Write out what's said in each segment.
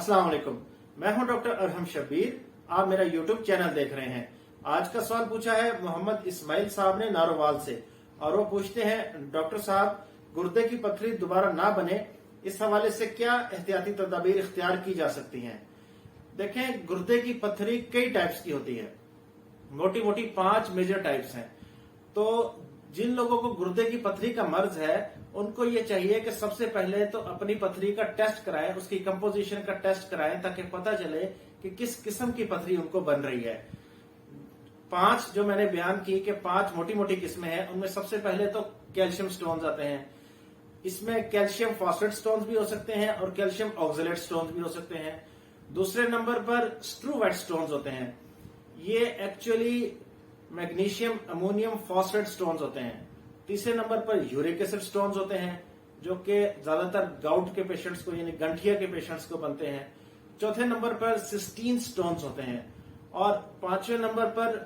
अस्सलाम वालेकुम। मैं हूं डॉक्टर अरहम शब्बीर। आप मेरा यूट्यूब चैनल देख रहे हैं। आज का सवाल पूछा है मोहम्मद इस्माइल साहब ने नारोवाल से, और वो पूछते हैं डॉक्टर साहब, गुर्दे की पथरी दोबारा ना बने, इस हवाले से क्या एहतियाती तदाबीर इख्तियार की जा सकती हैं। देखें, गुर्दे की पथरी कई टाइप्स की होती है। मोटी मोटी 5 मेजर टाइप्स हैं। तो जिन लोगों को गुर्दे की पथरी का मर्ज है, उनको ये चाहिए कि सबसे पहले तो अपनी पथरी का टेस्ट कराएं, उसकी कंपोजिशन का टेस्ट कराएं, ताकि पता चले कि किस किस्म की पथरी उनको बन रही है। 5 जो मैंने बयान की कि 5 मोटी मोटी किस्में हैं, उनमें सबसे पहले तो कैल्शियम स्टोन्स आते हैं। इसमें कैल्शियम फॉस्फेट स्टोन्स भी हो सकते हैं और कैल्शियम ऑक्सलेट स्टोन्स भी हो सकते हैं। दूसरे नंबर पर स्ट्रूवेट स्टोन्स होते हैं। ये actually magnesium ammonium phosphate stones होते हैं। तीसरे नंबर पर यूरिक एसिड स्टोन्स होते हैं, जो कि ज्यादातर गाउट के पेशेंट्स को यानी गंठिया के पेशेंट्स को बनते हैं। चौथे नंबर पर सिस्टीन स्टोन्स होते हैं। और 5वें नंबर पर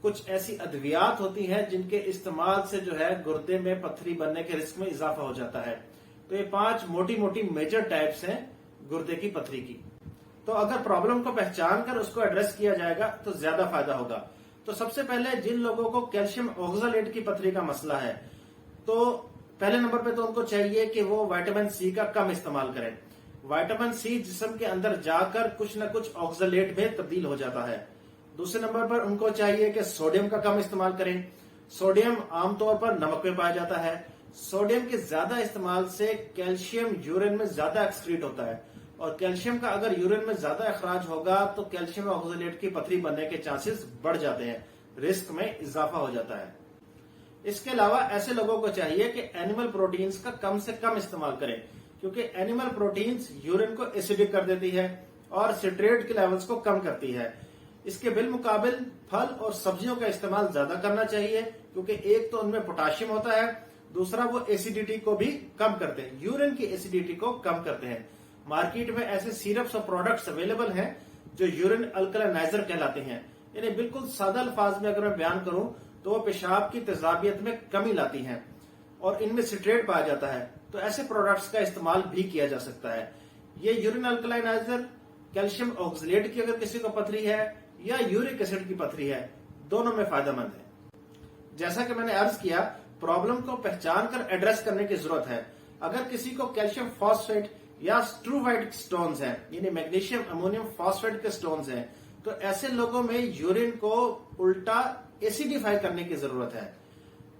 कुछ ऐसी अद्वियात होती हैं जिनके इस्तेमाल से जो है गुर्दे में पथरी बनने के रिस्क में इजाफा हो जाता है। तो ये 5 मोटी मोटी मेजर टाइप्स हैं गुर्दे की पथरी की। तो अगर प्रॉब्लम को पहचान कर उसको एड्रेस किया जाएगा तो ज्यादा फायदा होगा। तो सबसे पहले जिन लोगों को कैल्शियम ऑक्सलेट की पथरी का मसला है, तो पहले नंबर पे तो उनको चाहिए कि वो विटामिन सी का कम इस्तेमाल करें। विटामिन सी जिस्म के अंदर जाकर कुछ न कुछ ऑक्सलेट में तब्दील हो जाता है। दूसरे नंबर पर उनको चाहिए कि सोडियम का कम इस्तेमाल करें। सोडियम आमतौर पर नमक में पाया जाता है। सोडियम के ज्यादा इस्तेमाल से कैल्शियम यूरिन में ज्यादा एक्सक्रीट होता है, और कैल्शियम का अगर यूरिन में ज्यादा अखराज होगा तो कैल्शियम ऑक्सलेट की पथरी बनने के चांसेस बढ़ जाते हैं, रिस्क में इजाफा हो जाता है। इसके अलावा ऐसे लोगों को चाहिए कि एनिमल प्रोटीन्स का कम से कम इस्तेमाल करें, क्योंकि एनिमल प्रोटीन्स यूरिन को एसिडिक कर देती है और सिट्रेट के लेवल्स को कम करती है। इसके बिलमुकाबिल फल और सब्जियों का इस्तेमाल ज्यादा करना चाहिए, क्योंकि एक तो उनमें पोटाशियम होता है, दूसरा वो एसिडिटी को भी कम करते हैं, यूरिन की एसिडिटी को कम करते हैं। मार्केट में ऐसे सिरप्स और प्रोडक्ट्स अवेलेबल हैं जो यूरिन अल्कलाइजर कहलाते हैं। यानी बिल्कुल सादा अल्फाज में अगर मैं बयान करूं तो वो पेशाब की तेजाबियत में कमी लाती हैं और इनमें सिट्रेट पाया जाता है। तो ऐसे प्रोडक्ट्स का इस्तेमाल भी किया जा सकता है। ये यूरिन अल्कलाइजर कैल्शियम ऑक्सलेट की अगर किसी को पथरी है या यूरिक एसिड की पथरी है, दोनों में फायदेमंद है। जैसा कि मैंने अर्ज किया, प्रॉब्लम को पहचान कर एड्रेस करने की जरूरत है। अगर किसी को कैल्शियम फॉस्फेट या स्ट्रूवेट स्टोन्स हैं, यानी मैग्नीशियम अमोनियम फॉस्फेट के स्टोन्स हैं, तो ऐसे लोगों में यूरिन को उल्टा एसिडिफाई करने की जरूरत है।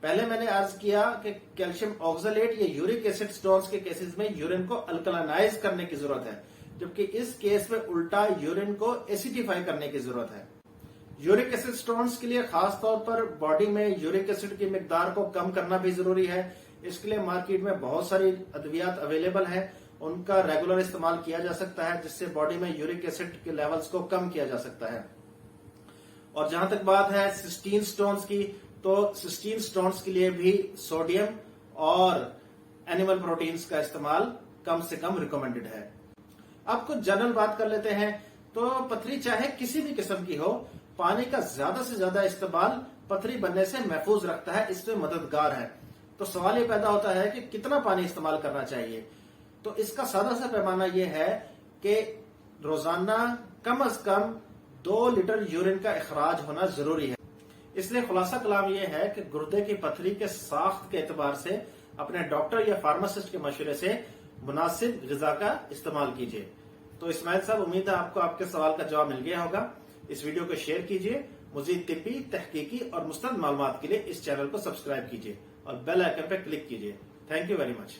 पहले मैंने अर्ज किया कि कैल्शियम ऑक्सलेट या यूरिक एसिड स्टोन्स के केसेस में यूरिन को अल्कलाइज करने की जरूरत है, जबकि इस केस में उल्टा यूरिन को एसिडिफाई करने की जरूरत है। यूरिक एसिड स्टोन्स के लिए खास तौर पर बॉडी में यूरिक एसिड की मिकदार को कम करना भी जरूरी है। इसके लिए मार्केट में बहुत सारी अद्वियात अवेलेबल हैं, उनका रेगुलर इस्तेमाल किया जा सकता है, जिससे बॉडी में यूरिक एसिड के लेवल्स को कम किया जा सकता है। और जहां तक बात है सिस्टीन स्टोन्स की, तो सिस्टीन स्टोन्स के लिए भी सोडियम और एनिमल प्रोटीन्स का इस्तेमाल कम से कम रिकमेंडेड है। अब कुछ जनरल बात कर लेते हैं। तो पथरी चाहे किसी भी किस्म की हो, पानी का ज्यादा से ज्यादा इस्तेमाल पथरी बनने से महफूज रखता है, इसमें मददगार है। तो सवाल ये पैदा होता है कि कितना पानी इस्तेमाल करना चाहिए। तो इसका सादा सा पैमाना यह है कि रोजाना कम से कम 2 लीटर यूरिन का इखराज होना जरूरी है। इसलिए खुलासा कलाम यह है कि गुर्दे की पथरी के साख्त के एतबार से अपने डॉक्टर या फार्मासिस्ट के मशवरे से मुनासिब ग़िज़ा का इस्तेमाल कीजिए। तो इस्माइल साहब, उम्मीद है आपको आपके सवाल का जवाब मिल गया होगा। इस वीडियो को शेयर कीजिए। मज़ीद तिब्बी, तहकीकी और मुस्तंद मालूमात के लिए इस चैनल को सब्सक्राइब कीजिए और बेल आइकन पर क्लिक कीजिए। Thank you very much.